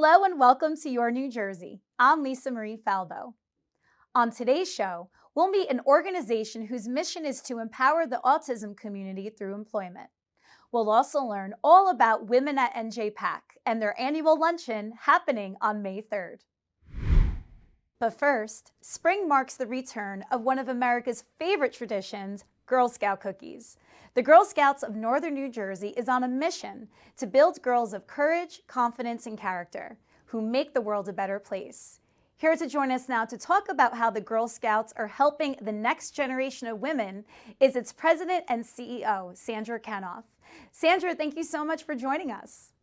Hello and welcome to Your New Jersey. I'm Lisa Marie Falbo. On today's show, we'll meet an organization whose mission is to empower the autism community through employment. We'll also learn all about women at NJPAC and their annual luncheon happening on May 3rd. But first, spring marks the return of one of America's favorite traditions, Girl Scout cookies. The Girl Scouts of Northern New Jersey is on a mission to build girls of courage, confidence, and character who make the world a better place. Here to join us now to talk about how the Girl Scouts are helping the next generation of women is its president and CEO, Sandra Kenoff. Sandra, thank you so much for joining us.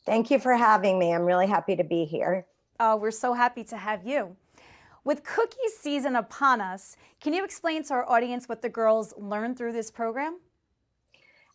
Thank you for having me. I'm really happy to be here. Oh, we're so happy to have you. With cookie season upon us, can you explain to our audience what the girls learn through this program?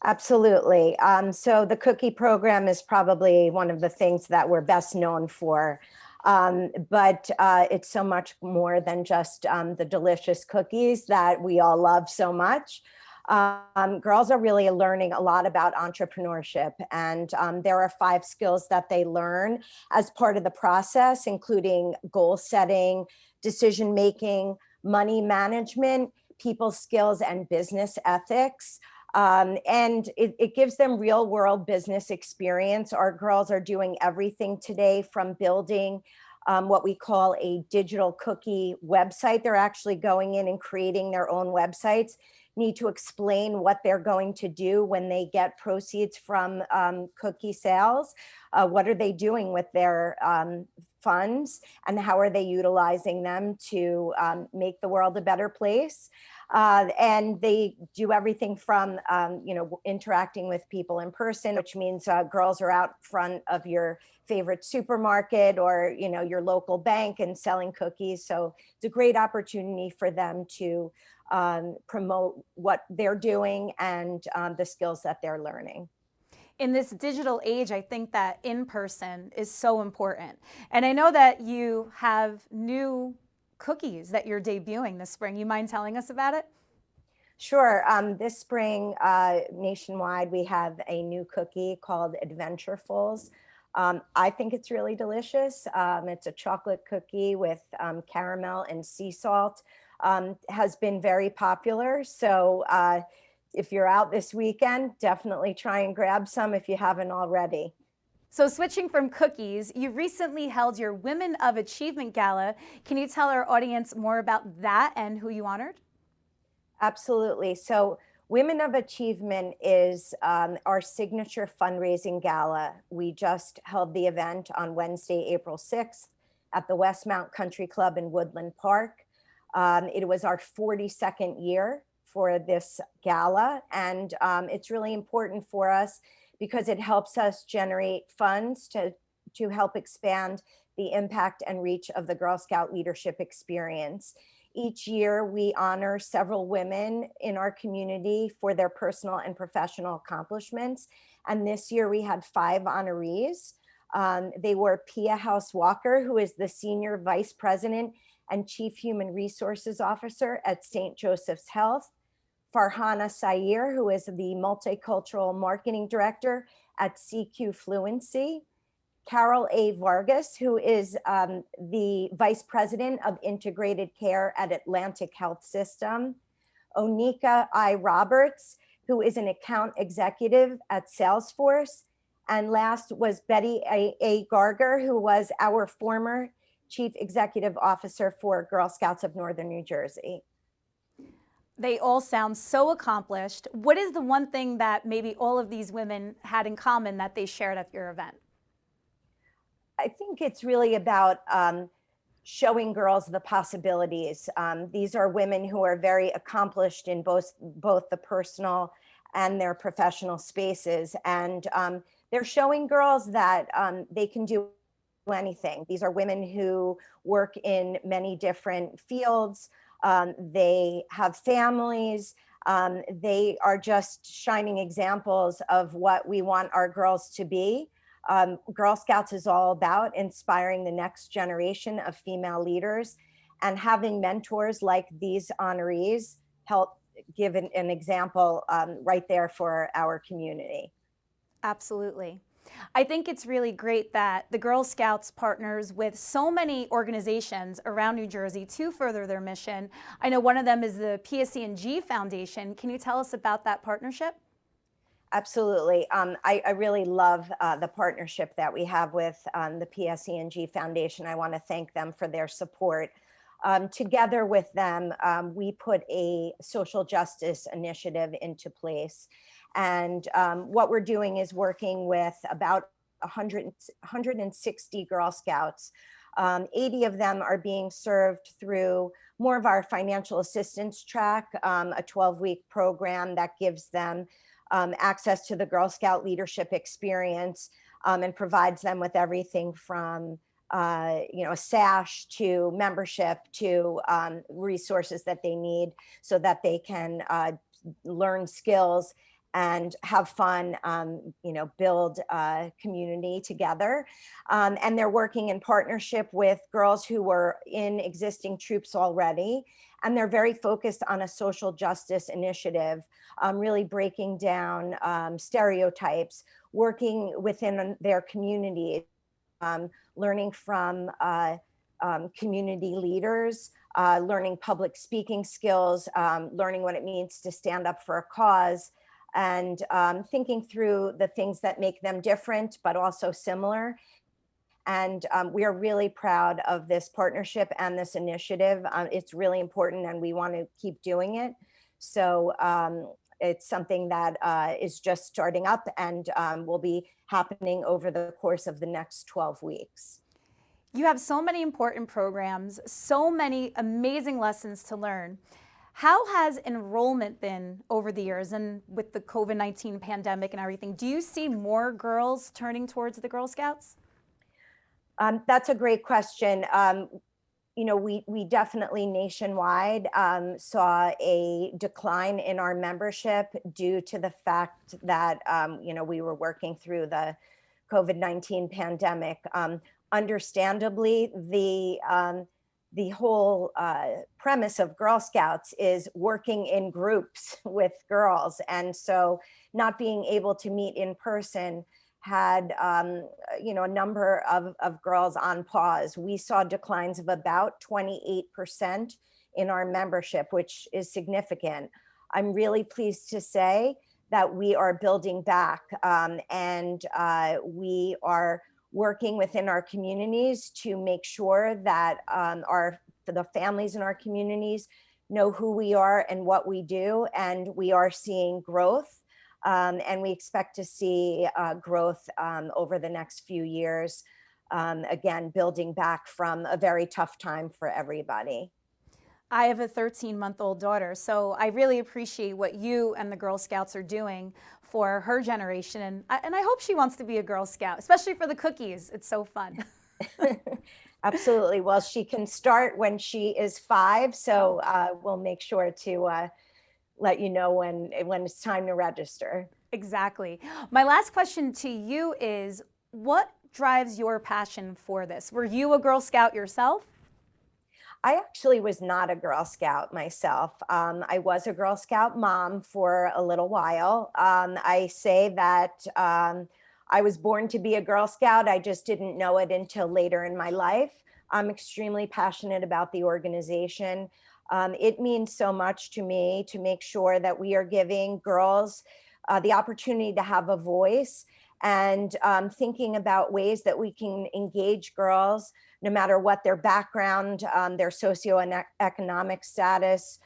Absolutely. So the cookie program is probably one of the things that we're best known for. But it's so much more than just the delicious cookies that we all love so much. Girls are really learning a lot about entrepreneurship, and there are 5 skills that they learn as part of the process, including goal setting, decision making, money management, people skills, and business ethics. And it gives them real world business experience. Our girls are doing everything today from building what we call a digital cookie website. They're actually going in and creating their own websites, need to explain what they're going to do when they get proceeds from cookie sales. What are they doing with their funds, and how are they utilizing them to make the world a better place? And they do everything from, interacting with people in person, which means girls are out front of your favorite supermarket or, your local bank and selling cookies. So it's a great opportunity for them to promote what they're doing and the skills that they're learning. In this digital age, I think that in-person is so important. And I know that you have new cookies that you're debuting this spring. You mind telling us about it? Sure. This spring, nationwide, we have a new cookie called Adventurefuls. I think it's really delicious. It's a chocolate cookie with caramel and sea salt. Has been very popular. So if you're out this weekend, definitely try and grab some if you haven't already. So switching from cookies, you recently held your Women of Achievement Gala. Can you tell our audience more about that and who you honored? Absolutely. So Women of Achievement is our signature fundraising gala. We just held the event on Wednesday, April 6th at the Westmount Country Club in Woodland Park. It was our 42nd year for this gala, and it's really important for us because it helps us generate funds to help expand the impact and reach of the Girl Scout leadership experience. Each year, we honor several women in our community for their personal and professional accomplishments. And this year, we had 5 honorees. They were Pia House Walker, who is the Senior Vice President and Chief Human Resources Officer at St. Joseph's Health; Farhana Sayer, who is the Multicultural Marketing Director at CQ Fluency; Carol A. Vargas, who is the Vice President of Integrated Care at Atlantic Health System; Onika I. Roberts, who is an account executive at Salesforce; and last was Betty A. Garger, who was our former Chief Executive Officer for Girl Scouts of Northern New Jersey. They all sound so accomplished. What is the one thing that maybe all of these women had in common that they shared at your event? I think it's really about showing girls the possibilities. These are women who are very accomplished in both the personal and their professional spaces. And they're showing girls that they can do anything. These are women who work in many different fields. They have families. They are just shining examples of what we want our girls to be. Girl Scouts is all about inspiring the next generation of female leaders, and having mentors like these honorees help give an example right there for our community. Absolutely. I think it's really great that the Girl Scouts partners with so many organizations around New Jersey to further their mission. I know one of them is the PSEG Foundation. Can you tell us about that partnership? Absolutely. I really love the partnership that we have with the PSEG Foundation. I want to thank them for their support. Together with them, we put a social justice initiative into place. And what we're doing is working with about 160 Girl Scouts. 80 of them are being served through more of our financial assistance track, a 12-week program that gives them access to the Girl Scout leadership experience and provides them with everything from a sash to membership to resources that they need so that they can learn skills and have fun, build a community together. And they're working in partnership with girls who were in existing troops already. And they're very focused on a social justice initiative, really breaking down stereotypes, working within their community, learning from community leaders, learning public speaking skills, learning what it means to stand up for a cause, and thinking through the things that make them different, but also similar. And we are really proud of this partnership and this initiative. It's really important and we want to keep doing it. So it's something that is just starting up and will be happening over the course of the next 12 weeks. You have so many important programs, so many amazing lessons to learn. How has enrollment been over the years and with the COVID-19 pandemic and everything? Do you see more girls turning towards the Girl Scouts? That's a great question. We definitely nationwide saw a decline in our membership due to the fact that, we were working through the COVID-19 pandemic. Understandably, the whole premise of Girl Scouts is working in groups with girls. And so not being able to meet in person had, a number of girls on pause. We saw declines of about 28% in our membership, which is significant. I'm really pleased to say that we are building back and we are working within our communities to make sure that the families in our communities know who we are and what we do, and we are seeing growth. And we expect to see growth over the next few years, again, building back from a very tough time for everybody. I have a 13-month-old daughter, so I really appreciate what you and the Girl Scouts are doing for her generation. And I hope she wants to be a Girl Scout, especially for the cookies. It's so fun. Absolutely. Well, she can start when she is 5, so we'll make sure to let you know when it's time to register. Exactly. My last question to you is, what drives your passion for this? Were you a Girl Scout yourself? I actually was not a Girl Scout myself. I was a Girl Scout mom for a little while. I say that I was born to be a Girl Scout. I just didn't know it until later in my life. I'm extremely passionate about the organization. It means so much to me to make sure that we are giving girls the opportunity to have a voice and thinking about ways that we can engage girls no matter what their background, their socioeconomic status,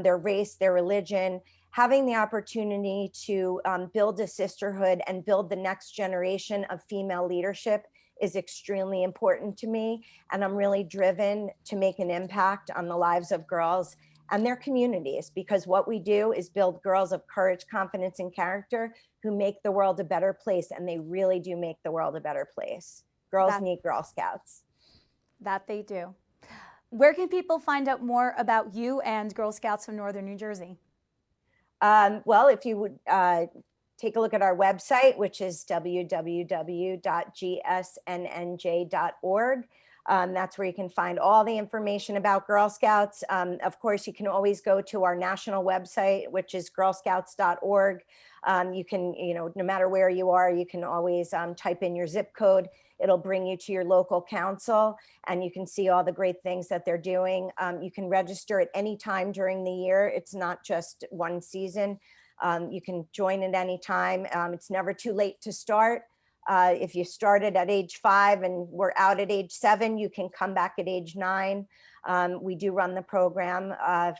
their race, their religion, having the opportunity to build a sisterhood and build the next generation of female leadership is extremely important to me. And I'm really driven to make an impact on the lives of girls and their communities, because what we do is build girls of courage, confidence, and character who make the world a better place. And they really do make the world a better place. Girls need Girl Scouts. That they do. Where can people find out more about you and Girl Scouts of Northern New Jersey? Well, if you would take a look at our website, which is www.gsnnj.org. That's where you can find all the information about Girl Scouts. Of course, you can always go to our national website, which is girlscouts.org. You can, no matter where you are, you can always type in your zip code. It'll bring you to your local council, and you can see all the great things that they're doing. You can register at any time during the year. It's not just one season. You can join at any time. It's never too late to start. If you started at age 5 and we're out at age 7, you can come back at age 9. We do run the program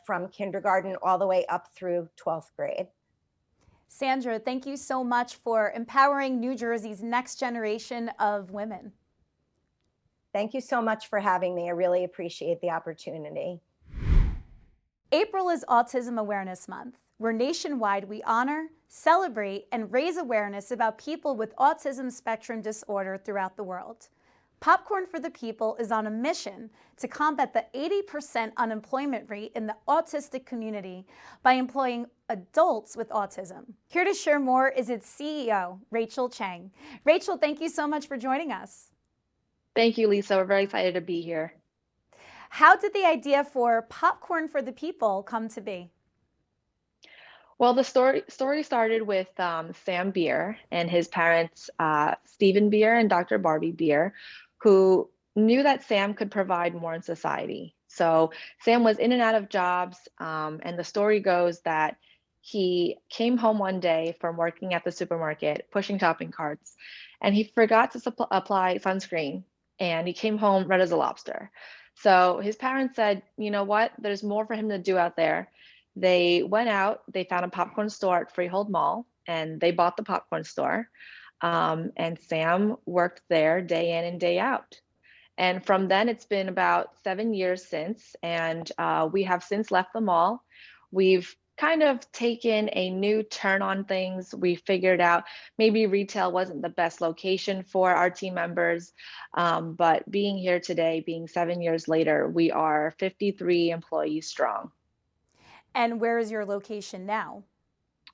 from kindergarten all the way up through 12th grade. Sandra, thank you so much for empowering New Jersey's next generation of women. Thank you so much for having me. I really appreciate the opportunity. April is Autism Awareness Month, where nationwide we honor, celebrate, and raise awareness about people with autism spectrum disorder throughout the world. Popcorn for the People is on a mission to combat the 80% unemployment rate in the autistic community by employing adults with autism. Here to share more is its CEO, Rachel Chang. Rachel, thank you so much for joining us. Thank you, Lisa. We're very excited to be here. How did the idea for Popcorn for the People come to be? Well, the story started with Sam Beer and his parents, Stephen Beer and Dr. Barbie Beer, who knew that Sam could provide more in society. So Sam was in and out of jobs, and the story goes that he came home one day from working at the supermarket, pushing shopping carts, and he forgot to apply sunscreen, and he came home red as a lobster. So his parents said, you know what, there's more for him to do out there. They went out, they found a popcorn store at Freehold Mall, and they bought the popcorn store. And Sam worked there day in and day out. And from then, it's been about 7 years since, and we have since left the mall. We've kind of taken a new turn on things. We figured out maybe retail wasn't the best location for our team members, but being here today, being 7 years later, we are 53 employees strong. And where is your location now?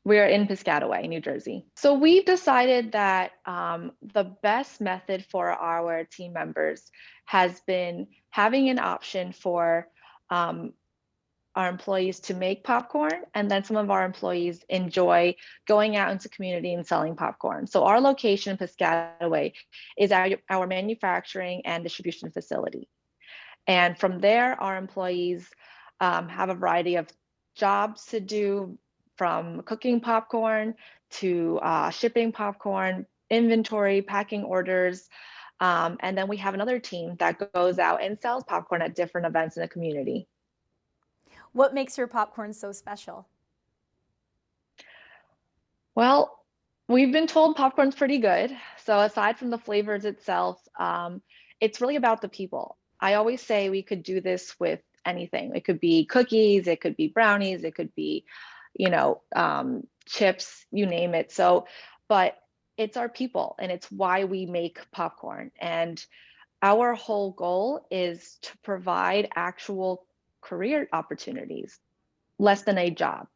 We're in Piscataway, New Jersey. So we've decided that the best method for our team members has been having an option for our employees to make popcorn, and then some of our employees enjoy going out into community and selling popcorn. So our location in Piscataway is our manufacturing and distribution facility. And from there, our employees have a variety of jobs to do, from cooking popcorn to shipping popcorn, inventory, packing orders. And then we have another team that goes out and sells popcorn at different events in the community. What makes your popcorn so special? Well, we've been told popcorn's pretty good. So aside from the flavors itself, it's really about the people. I always say we could do this with anything. It could be cookies, it could be brownies, it could be, chips, you name it. So, but it's our people, and it's why we make popcorn. And our whole goal is to provide actual career opportunities, less than a job,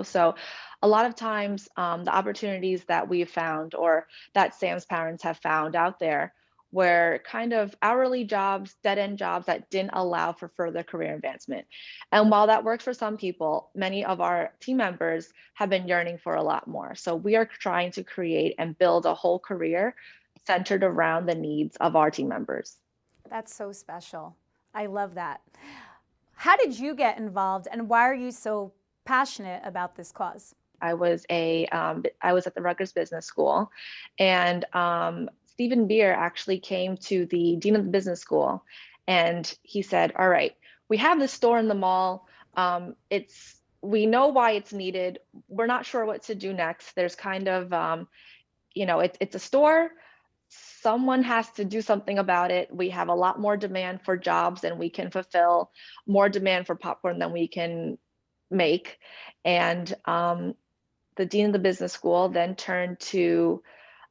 So a lot of times the opportunities that we've found, or that Sam's parents have found out there, were kind of hourly jobs, dead-end jobs that didn't allow for further career advancement. And while that works for some people, many of our team members have been yearning for a lot more. So we are trying to create and build a whole career centered around the needs of our team members. That's so special. I love that. How did you get involved, and why are you so passionate about this cause? I was at the Rutgers Business School, and Stephen Beer actually came to the dean of the business school, and he said, all right, we have this store in the mall. We know why it's needed. We're not sure what to do next. There's kind of, it's a store. Someone has to do something about it. We have a lot more demand for jobs than we can fulfill, more demand for popcorn than we can make. And the dean of the business school then turned to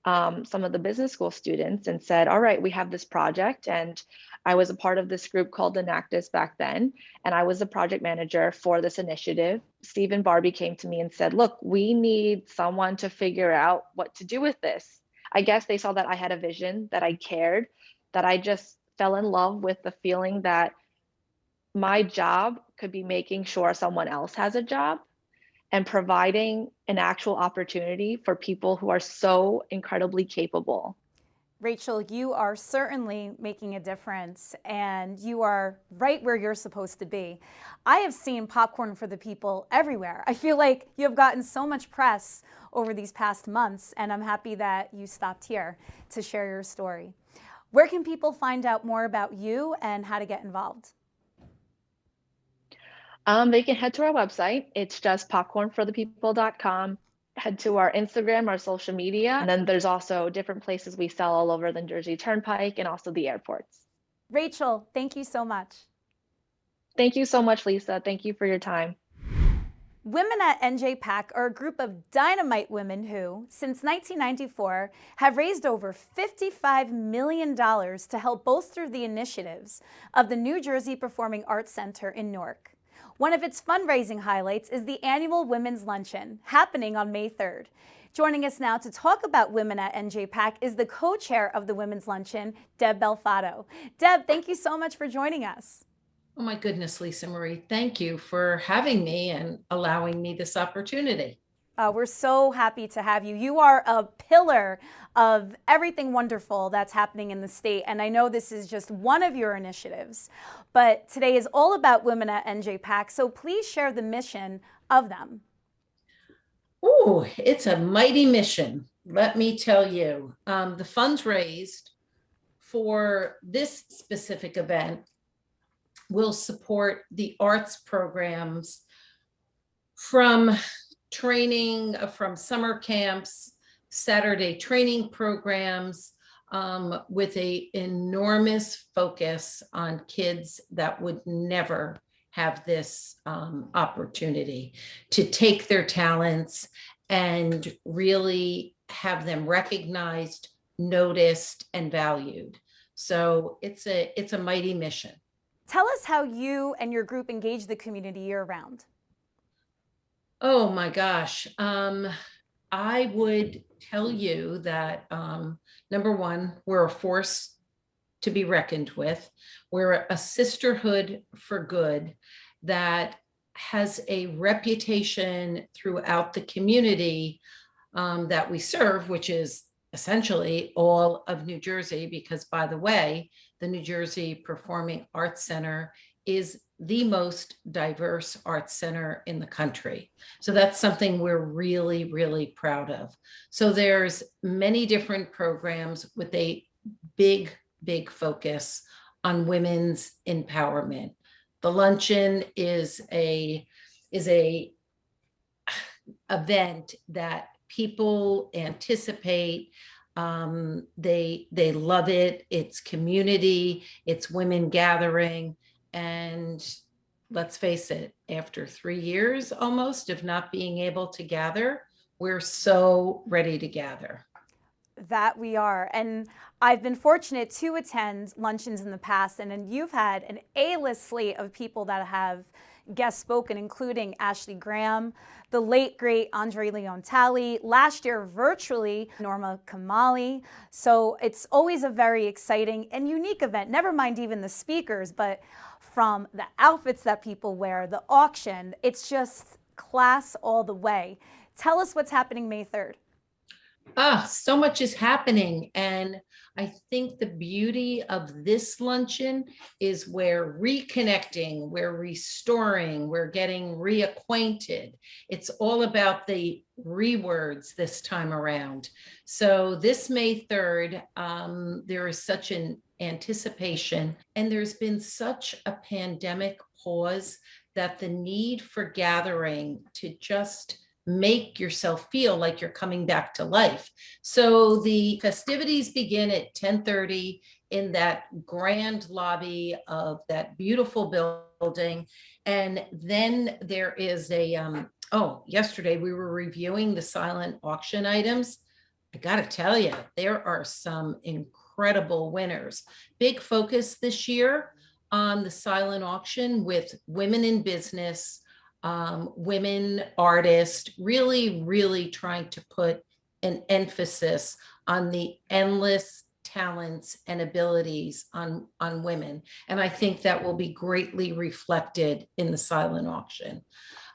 some of the business school students and said, all right, we have this project. And I was a part of this group called Enactus back then, and I was the project manager for this initiative. Steve and Barbie came to me and said, look, we need someone to figure out what to do with this. I guess they saw that I had a vision, that I cared, that I just fell in love with the feeling that my job could be making sure someone else has a job and providing an actual opportunity for people who are so incredibly capable. Rachel, you are certainly making a difference, and you are right where you're supposed to be. I have seen Popcorn for the People everywhere. I feel like you have gotten so much press over these past months, and I'm happy that you stopped here to share your story. Where can people find out more about you and how to get involved? They can head to our website. It's just popcornforthepeople.com. Head to our Instagram, our social media, and then there's also different places we sell all over the New Jersey Turnpike and also the airports. Rachel, thank you so much. Thank you so much, Lisa. Thank you for your time. Women at NJPAC are a group of dynamite women who, since 1994, have raised over $55 million to help bolster the initiatives of the New Jersey Performing Arts Center in Newark. One of its fundraising highlights is the annual Women's Luncheon, happening on May 3rd. Joining us now to talk about Women at NJPAC is the co-chair of the Women's Luncheon, Deb Belfato. Deb, thank you so much for joining us. Oh my goodness, Lisa Marie, thank you for having me and allowing me this opportunity. We're so happy to have you. You are a pillar of everything wonderful that's happening in the state, and I know this is just one of your initiatives, but today is all about Women at NJPAC, so please share the mission of them. Oh, it's a mighty mission, let me tell you. The funds raised for this specific event will support the arts programs from training, from summer camps, Saturday training programs, with an enormous focus on kids that would never have this opportunity to take their talents and really have them recognized, noticed, and valued. So it's a mighty mission. Tell us how you and your group engage the community year-round. Oh my gosh. I would tell you that number one, we're a force to be reckoned with. We're a sisterhood for good that has a reputation throughout the community that we serve, which is essentially all of New Jersey, because by the way, the New Jersey Performing Arts Center is the most diverse arts center in the country. So that's something we're really, really proud of. So there's many different programs with a big, big focus on women's empowerment. The luncheon is a event that people anticipate. They love it. It's community, it's women gathering. And let's face it, after 3 years almost of not being able to gather, we're so ready to gather. That we are. And I've been fortunate to attend luncheons in the past, and you've had an A-list slate of people that have guest spoken, including Ashley Graham, the late, great Andre Leon Talley, last year virtually, Norma Kamali. So it's always a very exciting and unique event, never mind even the speakers, but from the outfits that people wear, the auction, it's just class all the way. Tell us what's happening May 3rd. So much is happening. And I think the beauty of this luncheon is we're reconnecting, we're restoring, we're getting reacquainted. It's all about the rewords this time around. So this May 3rd, there is such an anticipation, and there's been such a pandemic pause that the need for gathering to just make yourself feel like you're coming back to life. So the festivities begin at 10:30 in that grand lobby of that beautiful building. And then there is yesterday we were reviewing the silent auction items. I gotta tell you, there are some incredible winners. Big focus this year on the silent auction with women in business, women artists, really, really trying to put an emphasis on the endless talents, and abilities on women. And I think that will be greatly reflected in the silent auction.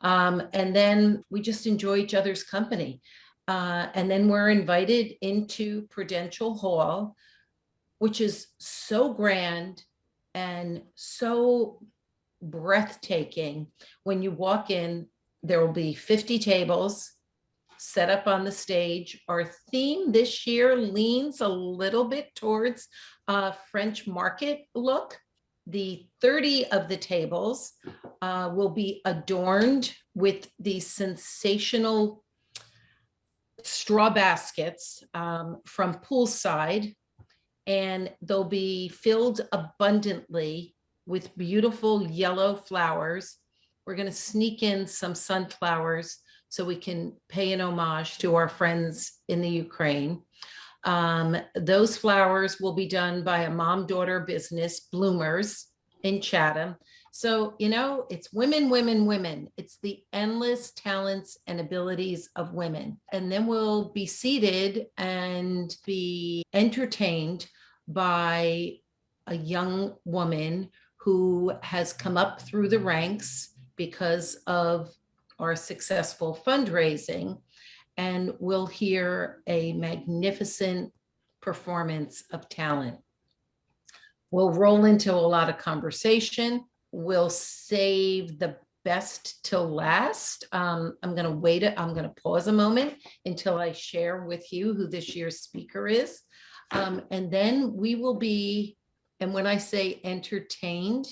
And then we just enjoy each other's company. And then we're invited into Prudential Hall, which is so grand and so breathtaking. When you walk in, there will be 50 tables set up on the stage. Our theme this year leans a little bit towards a French market look. The 30 of the tables will be adorned with these sensational straw baskets from poolside, and they'll be filled abundantly with beautiful yellow flowers. We're going to sneak in some sunflowers so we can pay an homage to our friends in the Ukraine. Those flowers will be done by a mom-daughter business, Bloomers, in Chatham. So, you know, it's women, women, women. It's the endless talents and abilities of women. And then we'll be seated and be entertained by a young woman who has come up through the ranks because of our successful fundraising. And we'll hear a magnificent performance of talent. We'll roll into a lot of conversation. We'll save the best till last. I'm going to wait. I'm going to pause a moment until I share with you who this year's speaker is. And then we will be, and when I say entertained,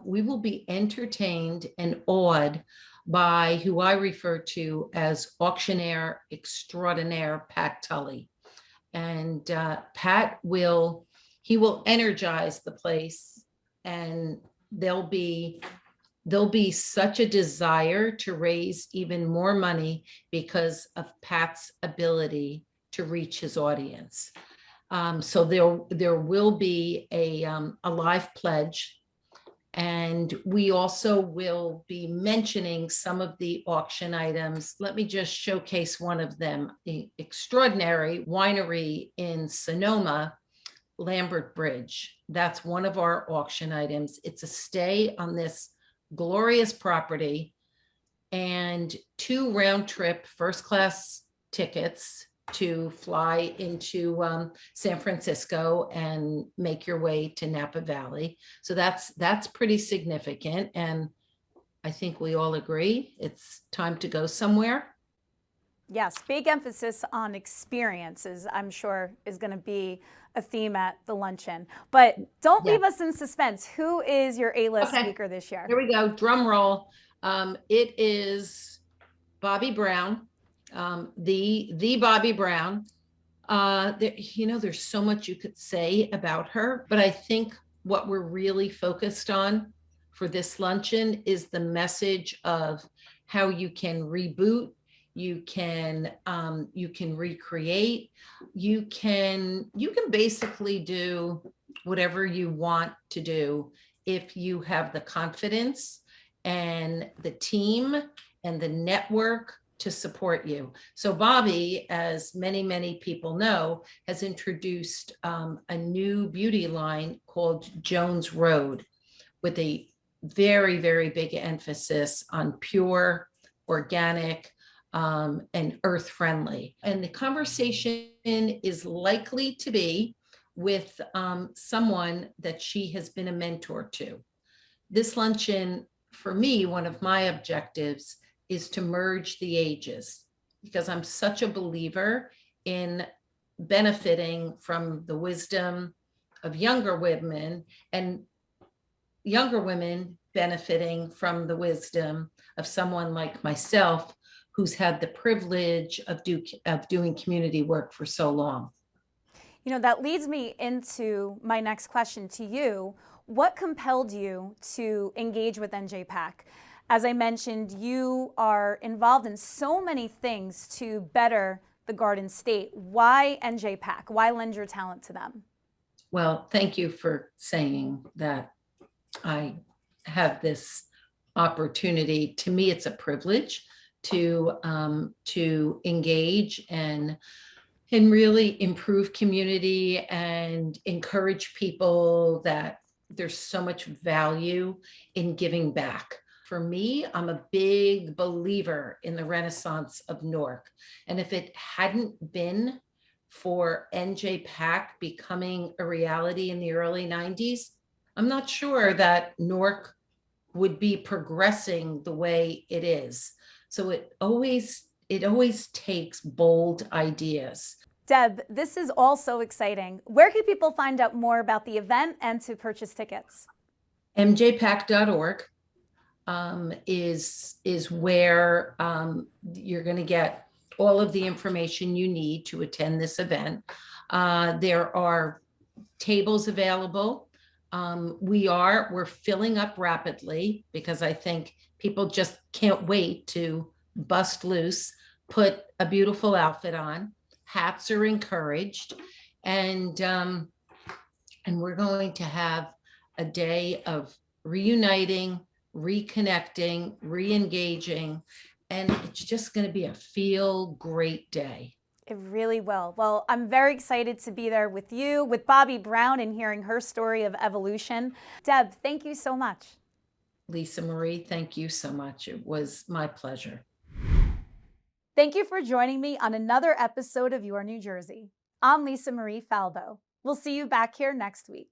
we will be entertained and awed by who I refer to as auctioneer extraordinaire, Pat Tully. And Pat will energize the place, and there'll be such a desire to raise even more money because of Pat's ability to reach his audience. So there will be a live pledge, and we also will be mentioning some of the auction items. Let me just showcase one of them, the extraordinary winery in Sonoma, Lambert Bridge. That's one of our auction items. It's a stay on this glorious property and 2 round-trip first-class tickets to fly into San Francisco and make your way to Napa Valley. So that's pretty significant. And I think we all agree it's time to go somewhere. Yes, big emphasis on experiences, I'm sure, is going to be a theme at the luncheon. But don't leave us in suspense. Who is your A-list speaker this year? Here we go. Drum roll. It is Bobby Brown, the Bobby Brown. There's so much you could say about her, but I think what we're really focused on for this luncheon is the message of how you can reboot, you can recreate, you can basically do whatever you want to do if you have the confidence and the team and the network to support you. So Bobby, as many, many people know, has introduced a new beauty line called Jones Road with a very, very big emphasis on pure, organic, and earth friendly. And the conversation is likely to be with someone that she has been a mentor to. This luncheon, for me, one of my objectives is to merge the ages, because I'm such a believer in benefiting from the wisdom of younger women, and younger women benefiting from the wisdom of someone like myself, who's had the privilege of doing community work for so long. You know, that leads me into my next question to you. What compelled you to engage with NJPAC? As I mentioned, you are involved in so many things to better the Garden State. Why NJPAC? Why lend your talent to them? Well, thank you for saying that I have this opportunity. To me, it's a privilege to engage and and really improve community and encourage people that there's so much value in giving back. For me, I'm a big believer in the Renaissance of Newark. And if it hadn't been for NJPAC becoming a reality in the early 90s, I'm not sure that Newark would be progressing the way it is. So it always takes bold ideas. Deb, this is all so exciting. Where can people find out more about the event and to purchase tickets? NJPAC.org is where you're going to get all of the information you need to attend this event. There are tables available. We're filling up rapidly because I think people just can't wait to bust loose, put a beautiful outfit on. Hats are encouraged, and we're going to have a day of reuniting, reconnecting, re-engaging, and it's just going to be a feel great day. It really will. Well, I'm very excited to be there with you, with Bobby Brown, and hearing her story of evolution. Deb, thank you so much. Lisa Marie, thank you so much. It was my pleasure. Thank you for joining me on another episode of Your New Jersey. I'm Lisa Marie Falbo. We'll see you back here next week.